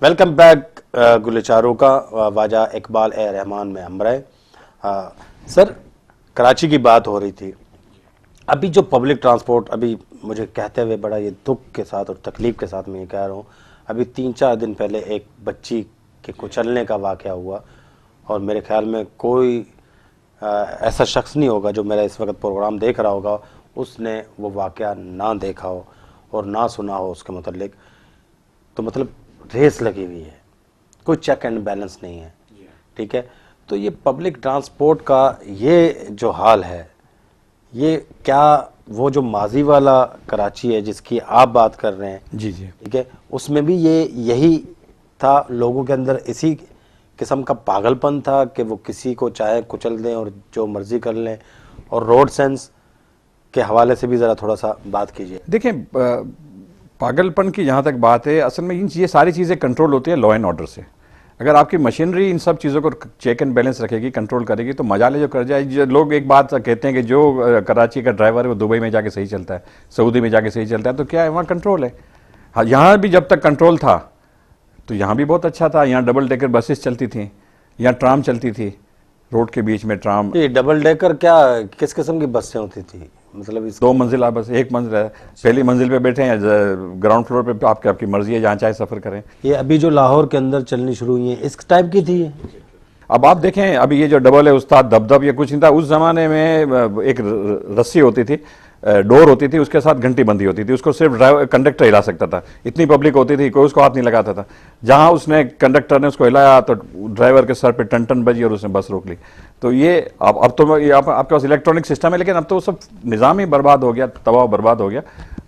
Welcome back गुलचारों का वाजा इकबाल ए रहमान में हमरे। सर, कराची की बात हो रही थी। अभी जो पब्लिक ट्रांसपोर्ट, अभी मुझे कहते हुए बड़ा ये दुख के साथ और तकलीफ के साथ मैं ये कह रहा हूँ, अभी 3-4 दिन पहले एक बच्ची के कुचलने का वाक़या हुआ और मेरे ख्याल में कोई ऐसा शख्स नहीं होगा जो मेरा इस वक्त प्रोग्राम देख रहा होगा उसने वो वाक़या ना देखा हो और ना सुना हो उसके मुतल्लिक। तो मतलब रेस लगी हुई है, कोई चेक एंड बैलेंस नहीं है, ठीक है। तो ये पब्लिक ट्रांसपोर्ट का ये जो हाल है, ये क्या वो जो माजी वाला कराची है जिसकी आप बात कर रहे हैं, जी जी, ठीक है, उसमें भी ये यही था, लोगों के अंदर इसी किस्म का पागलपन था कि वो किसी को चाहे कुचल दें और जो मर्जी कर लें। और रोड सेंस के हवाले से भी ज़रा थोड़ा सा बात कीजिए। देखिए, पागलपन की जहाँ तक बात है, असल में ये सारी चीज़ें कंट्रोल होती है लॉ एंड ऑर्डर से। अगर आपकी मशीनरी इन सब चीज़ों को चेक एंड बैलेंस रखेगी, कंट्रोल करेगी, तो मजाले जो कर जाए। जो लोग एक बात कहते हैं कि जो कराची का ड्राइवर है वो दुबई में जाके सही चलता है, सऊदी में जाके सही चलता है, तो क्या है, वहाँ कंट्रोल है। हाँ, यहाँ भी जब तक कंट्रोल था तो यहाँ भी बहुत अच्छा था। यहाँ डबल डेकर बसेस चलती थी, यहाँ ट्राम चलती थी, रोड के बीच में ट्राम। ये डबल डेकर क्या किस किस्म की बसें होती थी? मतलब इस 2 मंजिला बस, एक मंजिल है, पहली मंजिल पे बैठे हैं, ग्राउंड फ्लोर पे आपकी मर्जी है, जहाँ चाहे सफ़र करें। ये अभी जो लाहौर के अंदर चलनी शुरू हुई है इस टाइप की थी ये? अब आप देखें, अभी ये जो डबल है उस्ताद दबदब, ये कुछ नहीं था। उस जमाने में एक रस्सी होती थी, डोर होती थी, उसके साथ घंटी बंधी होती थी, उसको सिर्फ ड्राइवर कंडक्टर हिला सकता था। इतनी पब्लिक होती थी, कोई उसको हाथ नहीं लगाता था। जहां उसने कंडक्टर ने उसको हिलाया तो ड्राइवर के सर पे टन टन बजी और उसने बस रोक ली। तो ये अब तो ये आपके पास इलेक्ट्रॉनिक सिस्टम है, लेकिन अब तो सब निज़ाम ही बर्बाद हो गया, तबाह बर्बाद हो गया।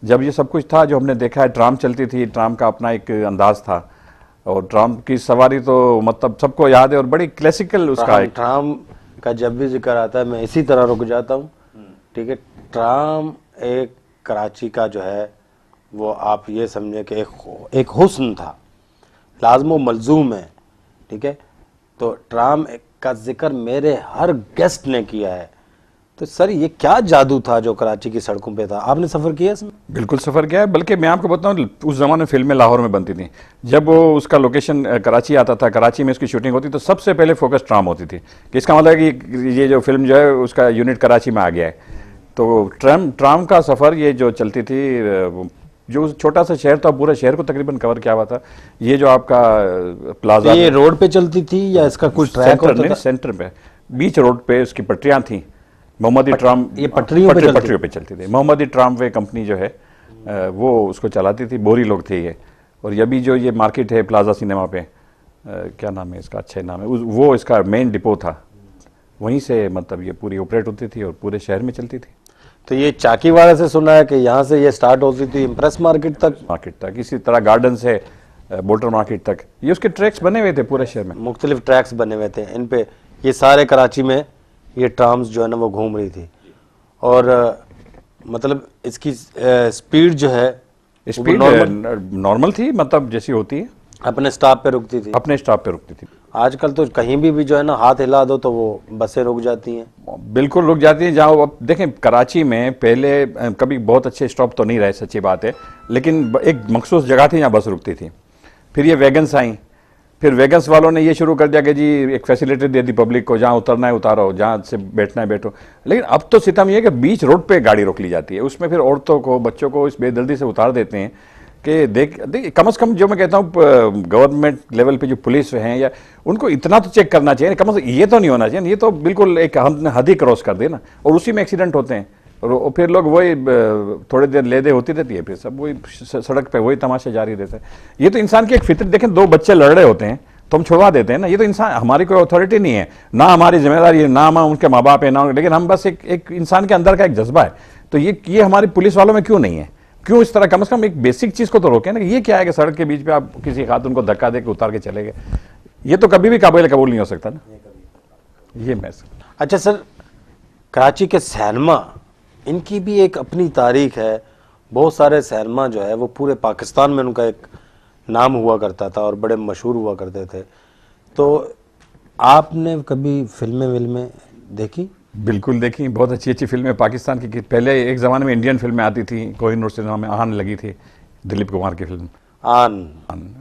जब ये सब कुछ था जो हमने देखा है, ट्राम चलती थी, ट्राम का अपना एक अंदाज था और ट्राम की सवारी तो मतलब सबको याद है और बड़ी क्लासिकल उसका है। ट्राम का जब भी जिक्र आता है मैं इसी तरह रुक जाता हूँ, ठीक है। ट्राम एक कराची का जो है वो आप ये समझे कि एक हुस्न था, लाज़िम मलजूम है, ठीक है। तो ट्राम का जिक्र मेरे हर गेस्ट ने किया है। तो सर, ये क्या जादू था जो कराची की सड़कों पे था? आपने सफ़र किया इसमें? बिल्कुल सफ़र किया है, बल्कि मैं आपको बताऊं, उस ज़माने में फिल्में लाहौर में बनती थी। जब वो उसका लोकेशन कराची आता था, कराची में इसकी शूटिंग होती, तो सबसे पहले फोकस ट्राम होती थी कि इसका मतलब है कि ये जो फिल्म जो है उसका यूनिट कराची में आ गया है। तो ट्राम का सफ़र ये जो चलती थी, जो छोटा सा शहर था पूरे शहर को तकरीबन कवर किया हुआ था। ये जो आपका प्लाजा, ये रोड पे चलती थी या इसका कुछ ट्रैक होता था? सेंटर पे, बीच रोड पे उसकी पटरियाँ थी। मोहम्मदी ट्राम, ये पटरियों पे चलती थी। मोहम्मदी ट्रामवे कंपनी जो है वो उसको चलाती थी, बोरी लोग थे ये। और अभी जो ये मार्केट है प्लाजा सिनेमा पे, क्या नाम है इसका, अच्छा नाम है, वो इसका मेन डिपो था। वहीं से मतलब ये पूरी ऑपरेट होती थी और पूरे शहर में चलती थी। तो ये चाकी वाले से सुना है कि यहाँ से ये स्टार्ट होती थी इम्प्रेस मार्केट तक, इसी तरह गार्डन से बोटर मार्केट तक ये उसके ट्रैक्स बने हुए थे पूरे शहर में। मुख्तलिफ ट्रैक्स बने हुए थे, इन पे ये सारे कराची में ये ट्राम्स जो है ना वो घूम रही थी। और मतलब इसकी स्पीड जो है, स्पीड नॉर्मल थी, मतलब जैसी होती है, अपने स्टॉप पे रुकती थी। अपने स्टॉप पे रुकती थी। आजकल तो कहीं भी जो है ना हाथ हिला दो तो वो बसें रुक जाती हैं। बिल्कुल रुक जाती हैं। जहाँ अब देखें, कराची में पहले कभी बहुत अच्छे स्टॉप तो नहीं रहे, सच्ची बात है, लेकिन एक मखसूस जगह थी जहाँ बस रुकती थी। फिर ये वैगन्स आई, फिर वैगन्स वालों ने ये शुरू कर दिया कि जी एक फैसिलिटी दे दी पब्लिक को, जहाँ उतरना है उतारो, जहाँ से बैठना है बैठो। लेकिन अब तो सितम ये है कि बीच रोड पे गाड़ी रोक ली जाती है, उसमें फिर औरतों को, बच्चों को इस बेदर्दी से उतार देते हैं कि देख कम से कम, जो मैं कहता हूँ गवर्नमेंट लेवल पे जो पुलिस हैं या उनको इतना तो चेक करना चाहिए, कम से कम ये तो नहीं होना चाहिए। ये तो बिल्कुल एक हद ही क्रॉस कर दे ना, और उसी में एक्सीडेंट होते हैं और फिर लोग वही थोड़ी देर ले दे होती रहती है, फिर सब वही सड़क पे वही तमाशा जारी रहता है। ये तो इंसान की एक फितरत, देखें 2 बच्चे लड़ रहे होते हैं तो हम छुड़वा देते हैं ना। ये तो इंसान, हमारी कोई अथॉरिटी नहीं है, ना हमारी जिम्मेदारी है, ना हम उनके माँ बाप है, ना, लेकिन हम बस एक इंसान के अंदर का एक जज्बा है। तो ये हमारी पुलिस वालों में क्यों नहीं है? क्यों इस तरह? कम से कम एक बेसिक चीज को तो रोके ना। ये क्या है कि सड़क के बीच पे आप किसी खातून को धक्का दे के उतार के चले गए, ये तो कभी भी काबिल कबूल नहीं हो सकता ना। ये मैं अच्छा सर, कराची के सिनेमा, इनकी भी एक अपनी तारीख है। बहुत सारे सिनेमा जो है वो पूरे पाकिस्तान में उनका एक नाम हुआ करता था और बड़े मशहूर हुआ करते थे। तो आपने कभी फिल्में देखी? बिल्कुल देखी, बहुत अच्छी अच्छी फिल्में पाकिस्तान की। पहले एक ज़माने में इंडियन फिल्में आती थी, कोहिनूर सिनेमा में आने लगी थी, दिलीप कुमार की फिल्म। आन।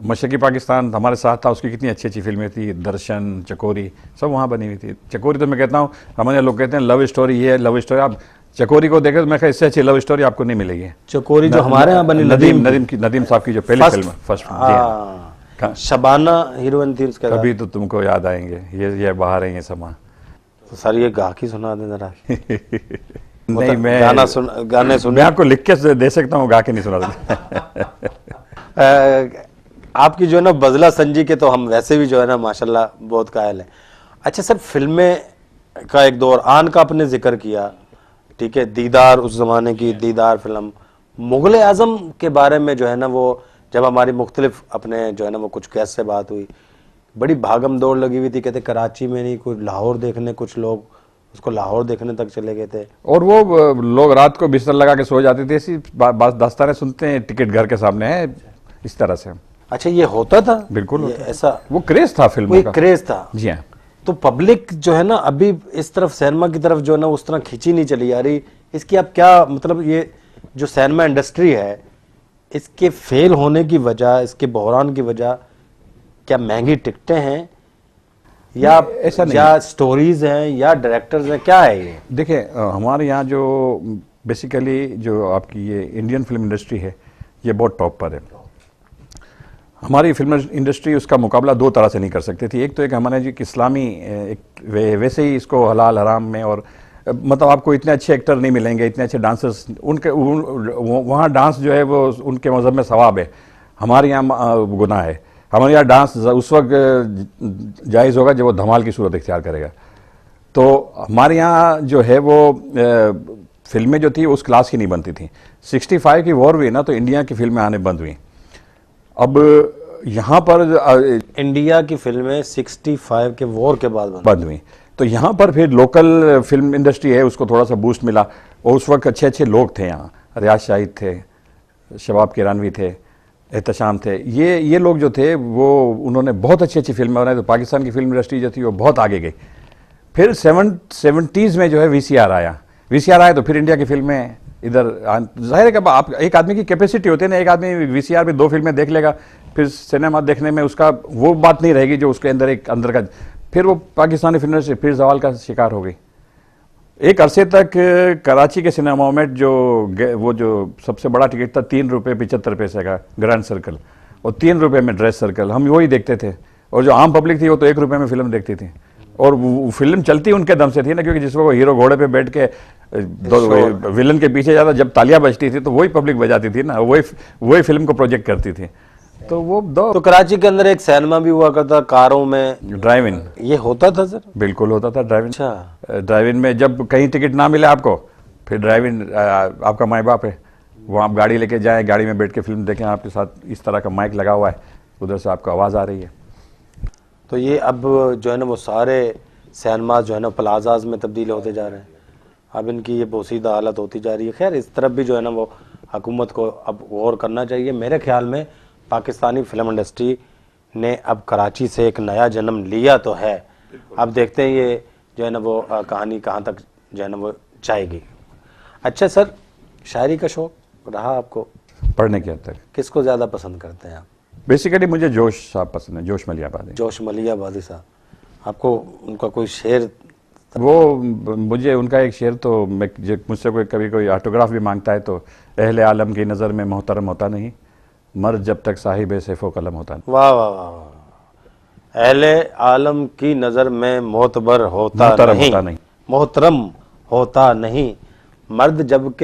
मशरकी पाकिस्तान हमारे साथ था, उसकी कितनी अच्छी अच्छी फिल्में थी, दर्शन, चकोरी, सब वहाँ बनी हुई थी। चकोरी तो मैं कहता हूँ, हमारे लोग कहते हैं लव स्टोरी, ये लव स्टोरी, आप चकोरी को देखें तो मैं कहा इससे अच्छी लव स्टोरी आपको नहीं मिलेगी। चकोरी जो हमारे यहाँ बनी, नदीम साहब की जो पहली फिल्म, फर्स्ट, शबाना हीरोइन थी उसके। कभी तो तुमको याद आएंगे, ये बाहर है ये समा। तो सर ये गा की सुना दे जरा। नहीं, मैं गाने सुन, मैं आपको लिख के दे सकता हूँ, गा के नहीं सुना सकता। आपकी जो है ना बजला संजी के तो हम वैसे भी जो है ना माशाल्लाह बहुत कायल हैं। अच्छा सर, फिल्में का एक दौर, आन का आपने जिक्र किया, ठीक है, दीदार, उस जमाने की दीदार फिल्म, मुगल आजम के बारे में जो है ना वो जब हमारी मुख्तलिफ अपने जो है ना वो कुछ गेस्ट से बात हुई, बड़ी भागम दौड़ लगी हुई थी, कहते कराची में नहीं, कोई लाहौर देखने, कुछ लोग उसको लाहौर देखने तक चले गए थे। और वो लोग रात को बिस्तर लगा के सो जाते थे, ऐसी दास्तानें सुनते हैं, टिकट घर के सामने है, इस तरह से। अच्छा ये होता था? बिल्कुल ऐसा वो क्रेज था, फिल्म का क्रेज था। जी हाँ। तो पब्लिक जो है ना अभी इस तरफ सिनेमा की तरफ जो है ना उस तरह खींची नहीं चली आ रही, इसकी आप क्या मतलब, ये जो सिनेमा इंडस्ट्री है इसके फेल होने की वजह, इसके बहरान की वजह क्या महंगी टिकटें हैं या ऐसा नहीं, या स्टोरीज हैं या डायरेक्टर्स हैं, क्या है ये? देखिए हमारे यहाँ जो बेसिकली जो आपकी ये इंडियन फिल्म इंडस्ट्री है ये बहुत टॉप पर है। हमारी फिल्म इंडस्ट्री उसका मुकाबला दो तरह से नहीं कर सकती थी। एक तो एक हमारे जो इस्लामी एक वैसे ही इसको हलाल हराम में, और मतलब आपको इतने अच्छे एक्टर नहीं मिलेंगे, इतने अच्छे डांसर्स, उनके वहाँ डांस जो है वो उनके मज़हब में सवाब है, हमारे यहाँ गुनाह है। हमारे यहाँ डांस उस वक्त जायज़ होगा जब वो धमाल की सूरत इख्तियार करेगा। तो हमारे यहाँ जो है वो फिल्में जो थी उस क्लास की नहीं बनती थी। 65 की वॉर हुई ना तो इंडिया की फिल्में आने बंद हुई। अब यहाँ पर इंडिया की फिल्में 65 के वॉर के बाद बंद हुई, तो यहाँ पर फिर लोकल फिल्म इंडस्ट्री है उसको थोड़ा सा बूस्ट मिला। और उस वक्त अच्छे अच्छे लोग थे यहाँ, रियाज शाहिद थे, शबाब किरानवी थे, एहतशाम थे, ये लोग जो थे वो उन्होंने बहुत अच्छी अच्छी फिल्में बनाई। तो पाकिस्तान की फिल्म इंडस्ट्री जो थी वो बहुत आगे गई। फिर 70s में जो है VCR आया, तो फिर इंडिया की फिल्में इधर, जाहिर है कि आप एक आदमी की कैपेसिटी होती है ना, एक आदमी VCR में 2 फिल्में देख लेगा, फिर सिनेमा देखने में उसका वो बात नहीं रहेगी जो उसके अंदर एक अंदर का, फिर वो पाकिस्तानी फिल्म इंडस्ट्री फिर जवाल का शिकार हो गई। एक अरसे तक कराची के सिनेमाओं में वो जो सबसे बड़ा टिकट था 3 रुपये 75 पैसे का ग्रैंड सर्कल, और 3 रुपये में ड्रेस सर्कल, हम वही देखते थे। और जो आम पब्लिक थी वो तो 1 रुपये में फिल्म देखती थी, और फिल्म चलती उनके दम से थी ना, क्योंकि जिसको हीरो घोड़े पे बैठ के विलन के पीछे जाता, जब तालियां बजती थी तो वही पब्लिक बजाती थी ना, वही फिल्म को प्रोजेक्ट करती थी। तो वो तो कराची के अंदर एक सिनेमा भी हुआ करता, कारों में ड्राइव इन, ये होता था सर? बिल्कुल होता था ड्राइव इन। अच्छा, ड्राइव इन में जब कहीं टिकट ना मिले आपको, फिर ड्राइव इन आपका माई बाप है, वो आप गाड़ी लेके जाएं, गाड़ी में बैठ के फिल्म देखें, आपके साथ इस तरह का माइक लगा हुआ है, उधर से आपको आवाज़ आ रही है। तो ये अब जो है ना वो सारे सिनेमाज जो है ना प्लाजाज में तब्दील होते जा रहे हैं, अब इनकी ये बोसीदा हालत होती जा रही है। खैर इस तरफ भी जो है ना वो हुकूमत को अब गौर करना चाहिए। मेरे ख्याल में पाकिस्तानी फिल्म इंडस्ट्री ने अब कराची से एक नया जन्म लिया तो है, अब देखते हैं ये जो है ना वो कहानी कहाँ तक जो है ना वो जाएगी। अच्छा सर, शायरी का शौक़ रहा आपको? पढ़ने की हद तक। किसको ज़्यादा पसंद करते हैं आप? बेसिकली मुझे जोश साहब पसंद है, जोश मलियाबादी। जोश मलियाबादी साहब, आपको उनका कोई शेर? वो मुझे उनका एक शेर तो मुझसे कभी कोई ऑटोग्राफ भी मांगता है तो, अहले आलम की नज़र में मोहतरम होता नहीं, मर जब तक साहिब सैफो कलम होता नहीं। वाह वाह वाह वाह। अहले आलम की नज़र में मोतबर होता नहीं, मोहतरम होता नहीं, मर्द जब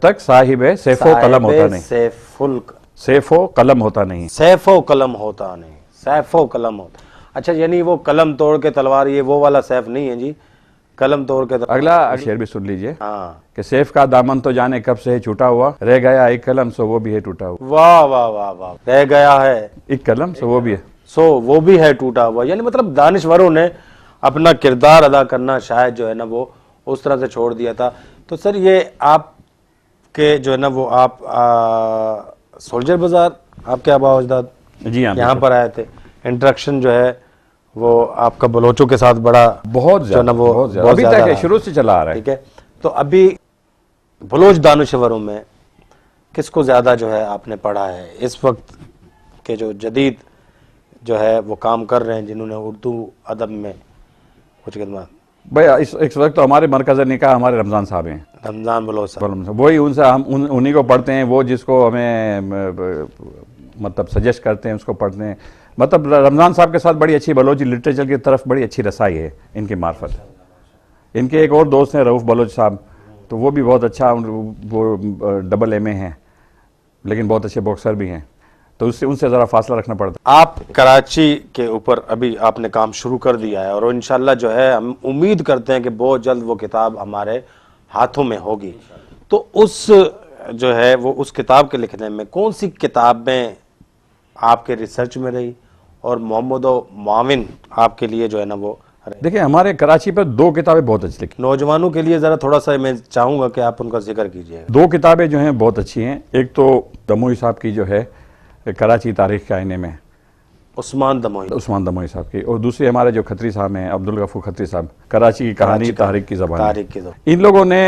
तक साहिब सैफो कलम होता नहीं, सैफो कलम होता नहीं, सैफो कलम होता नहीं, सैफो कलम होता। अच्छा, यानी वो कलम तोड़ के तलवार, ये वो वाला सैफ नहीं है जी, कलम तोड़ के अगला शेर भी सुन लीजिए। हाँ, कि सैफ का दामन तो जाने कब से है छूटा हुआ, रह गया एक कलम सो वो भी है टूटा हुआ। वाह वाह वाह वाह। रह गया है एक कलम सो वो भी है टूटा हुआ। यानी मतलब दानिशवरों ने अपना किरदार अदा करना शायद जो है ना वो उस तरह से छोड़ दिया था। तो सर ये आपके जो है ना वो आप सोल्जर बाजार, आपके आबा अजदाद जी हाँ यहाँ पर आए थे, इंटरेक्शन जो है वो आपका बलोचों के साथ बड़ा बहुत ज्यादा, बहुत अभी तक शुरू से चला आ रहा है। ठीक है, तो अभी बलोच दानिशवरों में किसको ज़्यादा जो है आपने पढ़ा है इस वक्त के जो जदीद जो है वो काम कर रहे हैं, जिन्होंने उर्दू अदब में कुछ खिदमत? भैया इस वक्त तो हमारे मरकज़ निकाह हमारे रमज़ान साहब हैं, रमज़ान बलोच साहब। वही उनसे हम उन्हीं को पढ़ते हैं, वो जिसको हमें मतलब सजेस्ट करते हैं उसको पढ़ते हैं। मतलब रमज़ान साहब के साथ बड़ी अच्छी बलोची लिटरेचर की तरफ बड़ी अच्छी रसाई है इनकी मार्फत। इनके एक और दोस्त हैं रऊफ़ बलोच साहब, तो वो भी बहुत अच्छा, वो AA हैं लेकिन बहुत अच्छे बॉक्सर भी हैं, तो उससे उनसे ज़रा फासला रखना पड़ता है। आप कराची के ऊपर अभी आपने काम शुरू कर दिया है और इंशाल्लाह जो है हम उम्मीद करते हैं कि बहुत जल्द वो किताब हमारे हाथों में होगी। तो उस जो है वो उस किताब के लिखने में कौन सी किताबें आपके रिसर्च में रही और मोहम्मद माविन आपके लिए जो है ना वो? देखिए हमारे कराची पर 2 किताबें बहुत अच्छी लिखी, नौजवानों के लिए ज़रा थोड़ा सा मैं चाहूँगा कि आप उनका जिक्र कीजिए। 2 किताबें जो हैं बहुत अच्छी हैं। एक तो दमोही साहब की जो है कराची तारीख के आईने में, उस्मान दमोही साहब की, और दूसरी हमारे जो खत्री साहब हैं अब्दुल गफूर खत्री साहब, कराची की कहानी तारीख की ज़बान। इन लोगों ने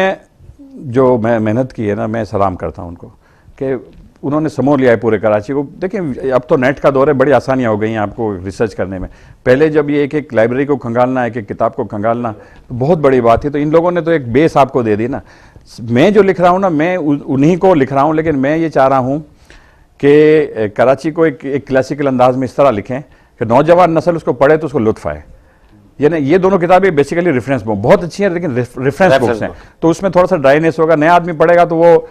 जो मेहनत की है ना, मैं सलाम करता हूँ उनको कि उन्होंने समो लिया है पूरे कराची को। देखिए अब तो नेट का दौर है, बड़ी आसानियाँ हो गई हैं आपको रिसर्च करने में। पहले जब ये एक लाइब्रेरी को खंगालना, एक किताब को खंगालना तो बहुत बड़ी बात थी, तो इन लोगों ने तो एक बेस आपको दे दी ना। मैं जो लिख रहा हूँ ना, मैं उन्हीं को लिख रहा हूँ, लेकिन मैं ये चाह रहा हूँ कि कराची को एक क्लासिकल अंदाज में इस तरह लिखें कि नौजवान नस्ल उसको पढ़े तो उसको लुत्फ आए। यानी ये दोनों किताबें बेसिकली रेफरेंस बुक बहुत अच्छी हैं, लेकिन रेफरेंस बुक्स हैं, तो उसमें थोड़ा सा ड्राइनेस होगा। नया आदमी पढ़ेगा तो वो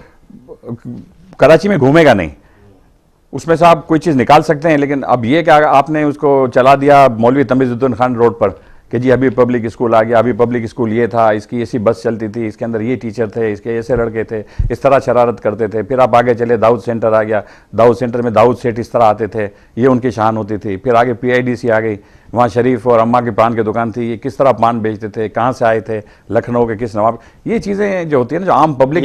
कराची में घूमेगा नहीं, उसमें से आप कोई चीज़ निकाल सकते हैं, लेकिन अब ये कि आपने उसको चला दिया मौलवी तमीज़ुद्दीन खान रोड पर कि जी अभी पब्लिक स्कूल आ गया, अभी पब्लिक स्कूल ये था, इसकी ऐसी बस चलती थी, इसके अंदर ये टीचर थे, इसके ऐसे लड़के थे, इस तरह शरारत करते थे। फिर आप आगे चले, दाऊद सेंटर आ गया, दाऊद सेंटर में दाऊद सेठ इस तरह आते थे, ये उनकी शान होती थी। फिर आगे PIDC आ गई, वहाँ शरीफ और अम्मा की पान की दुकान थी, ये किस तरह पान बेचते थे, कहाँ से आए थे, लखनऊ के किस नवाब, ये चीज़ें जो होती है ना, जो आम पब्लिक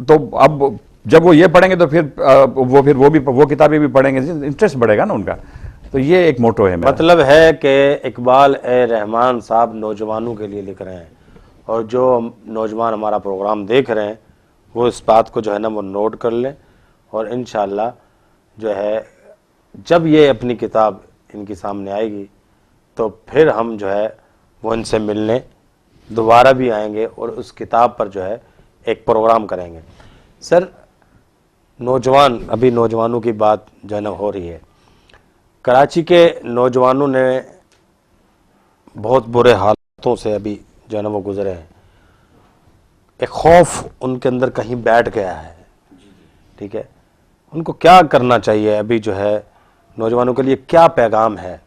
तो अब जब वो ये पढ़ेंगे तो फिर वो किताबें भी पढ़ेंगे, इंटरेस्ट बढ़ेगा ना उनका। तो ये एक मोटो है, मतलब है कि इकबाल ए रहमान साहब नौजवानों के लिए लिख रहे हैं, और जो नौजवान हमारा प्रोग्राम देख रहे हैं वो इस बात को जो है ना वो नोट कर लें, और इंशाल्लाह जो है जब ये अपनी किताब इनकी सामने आएगी तो फिर हम जो है वो इनसे मिलने दोबारा भी आएंगे और उस किताब पर जो है एक प्रोग्राम करेंगे। सर, नौजवान, अभी नौजवानों की बात जो है ना हो रही है, कराची के नौजवानों ने बहुत बुरे हालातों से अभी जो है ना वो गुजरे हैं। एक खौफ उनके अंदर कहीं बैठ गया है, ठीक है, उनको क्या करना चाहिए? अभी जो है नौजवानों के लिए क्या पैगाम है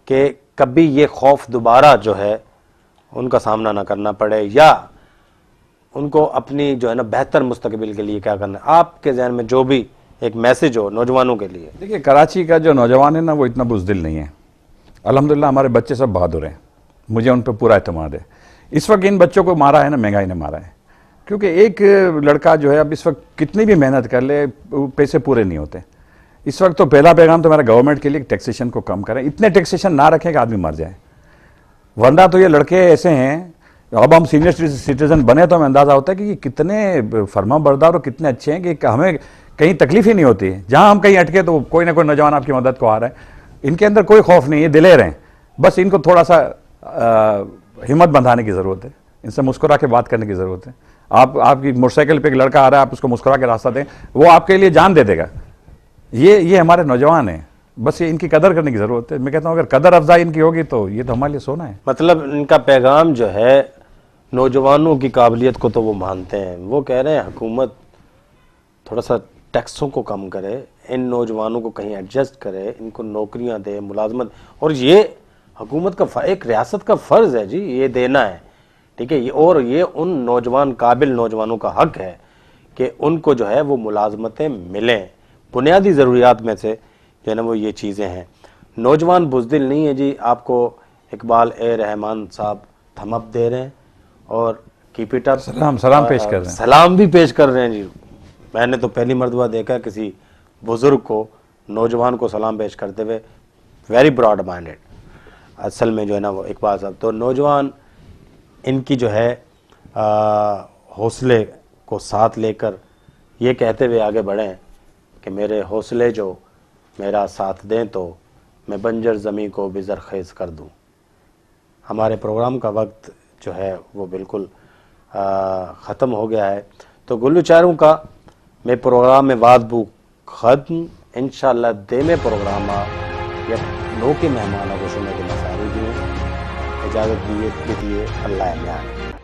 कि कभी ये खौफ दोबारा जो है उनका सामना ना करना पड़े, या उनको अपनी जो है ना बेहतर मुस्तकबिल के लिए क्या करना है? आपके ज़हन में जो भी एक मैसेज हो नौजवानों के लिए। देखिए कराची का जो नौजवान है ना वो इतना बुज़दिल नहीं है, अल्हम्दुलिल्लाह हमारे बच्चे सब बहादुर हैं, मुझे उन पर पूरा एतमाद है। इस वक्त इन बच्चों को मारा है ना महंगाई ने मारा है, क्योंकि एक लड़का जो है अब इस वक्त कितनी भी मेहनत कर ले पैसे पूरे नहीं होते। इस वक्त तो पहला पैगाम तो मेरा गवर्नमेंट के लिए टैक्सेशन को कम करें, इतने टैक्सेशन ना रखें कि आदमी मर जाए, वरना तो ये लड़के ऐसे हैं। अब हम सीनियर सिटीजन बने तो हमें अंदाज़ा होता है कि ये कितने फर्मा बरदार और कितने अच्छे हैं कि हमें कहीं तकलीफ ही नहीं होती है। जहां हम कहीं अटके तो कोई ना कोई नौजवान आपकी मदद को आ रहा है। इनके अंदर कोई खौफ नहीं है, दिलेर हैं, बस इनको थोड़ा सा हिम्मत बंधाने की ज़रूरत है, इनसे मुस्कुरा के बात करने की ज़रूरत है। आपकी मोटरसाइकिल पे एक लड़का आ रहा है, आप उसको मुस्कुरा के रास्ता दें, वो आपके लिए जान दे देगा। ये हमारे नौजवान हैं, बस ये इनकी कदर करने की ज़रूरत है। मैं कहता हूँ अगर कदर अफजाई इनकी होगी तो ये तो हमारे लिए सोना है। मतलब इनका पैगाम जो है नौजवानों की काबिलियत को तो वो मानते हैं, वो कह रहे हैं हुकूमत थोड़ा सा टैक्सों को कम करे, इन नौजवानों को कहीं एडजस्ट करे, इनको नौकरियां दे, मुलाजमत, और ये हुकूमत का एक रियासत का फ़र्ज़ है जी ये देना है, ठीक है। और ये उन नौजवान काबिल नौजवानों का हक है कि उनको जो है वो मुलाजमतें मिलें। बुनियादी ज़रूरियात में से जो है ना वो ये चीज़ें हैं। नौजवान बुज़दिल नहीं है जी, आपको इकबाल ए रहमान साहब थम अप दे रहे हैं और कीप इट अप, सलाम पेश कर रहे हैं, सलाम भी पेश कर रहे हैं जी। मैंने तो पहली मरतबा देखा किसी बुज़ुर्ग को, नौजवान को सलाम पेश करते हुए। वेरी ब्रॉड माइंडेड असल में जो है ना वो इकबाल साहब। तो नौजवान इनकी जो है हौसले को साथ लेकर ये कहते हुए आगे बढ़ें कि मेरे हौसले जो मेरा साथ दें तो मैं बंजर ज़मीं को भी ज़रख़ेज़ कर दूं। हमारे प्रोग्राम का वक्त जो है वो बिल्कुल ख़त्म हो गया है। तो गुल्लू चारों का मैं प्रोग्राम में वाद बू ख़त्म इंशाल्लाह देमे प्रोग्राम या नो के मेहमानों को सुनने के मसारी दिए इजाज़त दिए अल्लाह